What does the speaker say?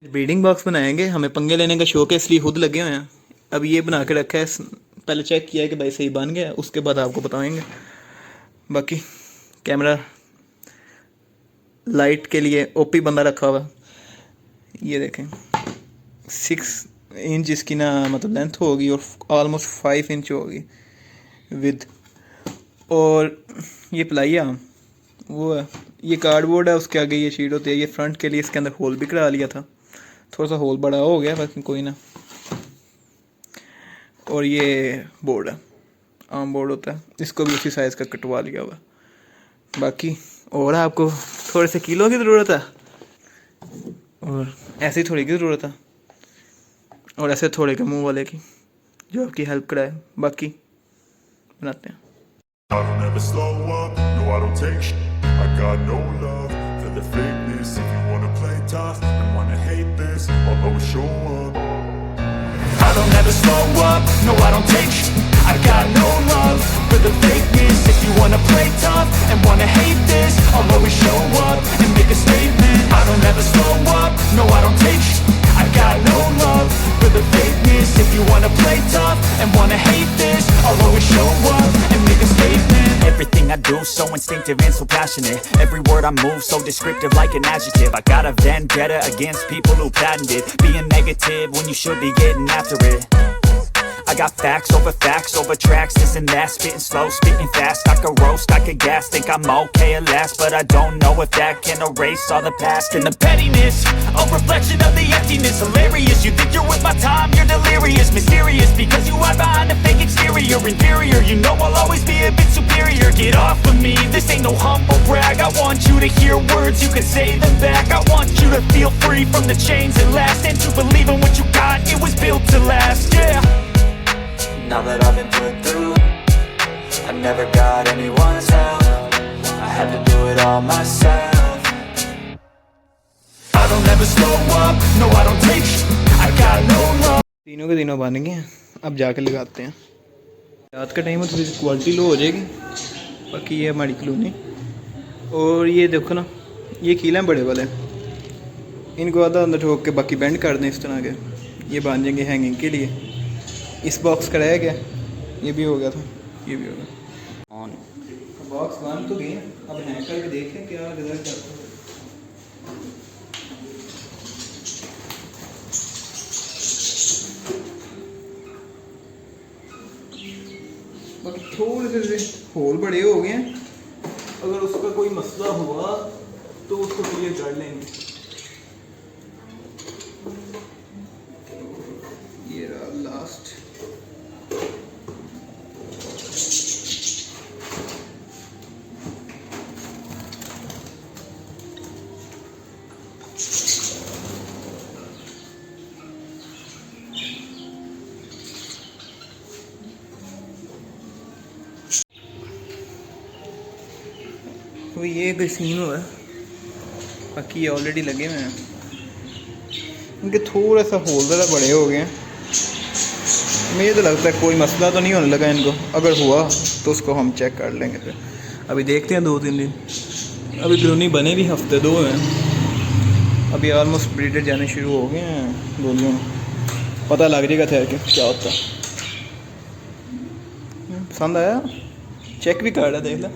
Breeding box बनाएंगे, हमें पंगे लेने का शौक है इसलिए खुद लगे हुए हैं। अब ये बना के रखा है, पहले चेक किया है कि भाई सही बन गया, उसके बाद आपको बताएंगे। बाकी कैमरा लाइट के लिए ओपी बंदा रखा हुआ, ये देखें 6 इंच इसकी ना मतलब लेंथ होगी और ऑलमोस्ट 5 इंच होगी विद। और ये प्लाइया वो है, ये कार्डबोर्ड है, उसके आगे ये शीट होती है। ये फ्रंट के लिए इसके अंदर होल भी करा लिया था, थोड़ा सा होल बड़ा हो गया बाकी कोई ना। और ये बोर्ड है, आर्म बोर्ड होता है, इसको भी उसी साइज़ का कटवा लिया हुआ। बाकी और आपको थोड़े से किलो की ज़रूरत है और ऐसे ही थोड़ी की ज़रूरत है और ऐसे थोड़े के मुंह वाले की जो आपकी हेल्प कराए। बाकी बनाते हैं। I don't ever slow up, no I don't take shit. I got no love for the fakeness. If you wanna play tough and wanna hate this, I'll always show up. I don't ever slow up, no I don't take shit. I got no love for the fakeness. If you wanna play tough and wanna hate this, I'll always show up and make a statement. I don't ever slow up, no I don't take shit. I got no love for the fakeness. If you wanna play tough and wanna hate this, I'll always show up and make a statement. Everything I do so instinctive and so passionate. Every word I move so descriptive like an adjective. I got a vendetta against people who patented being negative when you should be getting after it. I got facts over tracks, this and that. Spitting slow, spitting fast. I could roast, I could gas. Think I'm okay at last, but I don't know if that can erase all the past. And the pettiness, a reflection of the emptiness. Hilarious, you think you're with my time, you're delirious. Mysterious, because you hide behind a fake exterior. Inferior, you know I'll always be a bit superior. Get off of me, this ain't no humble brag. I want you to hear words, you can say them back. I want you to feel free from the chains that last, and to believe in what you got, it was built to last, yeah. Now that I've been put through, I never got anyone's help. I had to do it all myself. I don't ever slow up, no I don't take shit. I got no love. तीनों के तीनों बन गए, अब जाके लगाते हैं। रात का टाइम है तो क्वालिटी लो हो जाएगी। बाकी ये हमारी कॉलोनी, और ये देखो ना, ये कीले हैं बड़े वाले, इनको आधा अंदर ठोक के बाकी बेंड कर दें इस तरह के, ये बन जाएंगे हैंगिंग के लिए। इस बॉक्स का रह गया, ये भी हो गया था, ये भी हो गया ऑन। बॉक्स बन तो गए, अब हैंग करके देखें क्या रिजल्ट आता है। बाकी थोड़े से होल बड़े हो गए हैं, अगर उसका कोई मसला हुआ तो उसको क्लियर कर लेंगे। ये रहा लास्ट। तो ये कोई सीन हुआ है, बाकी ये ऑलरेडी लगे हुए हैं। इनके थोड़ा सा होल ज़रा बड़े हो गए हैं। मुझे तो लगता है कोई मसला तो नहीं होने लगा इनको, अगर हुआ तो उसको हम चेक कर लेंगे। फिर अभी देखते हैं 2-3 दिन, अभी कॉलोनी बने भी हफ्ते 2 हैं, अभी ऑलमोस्ट ब्रीडर जाने शुरू हो गए हैं गोलियों में। पता लग जाएगा ठहर के क्या होता है। पसंद आया, चेक भी कर रहा, देख ला।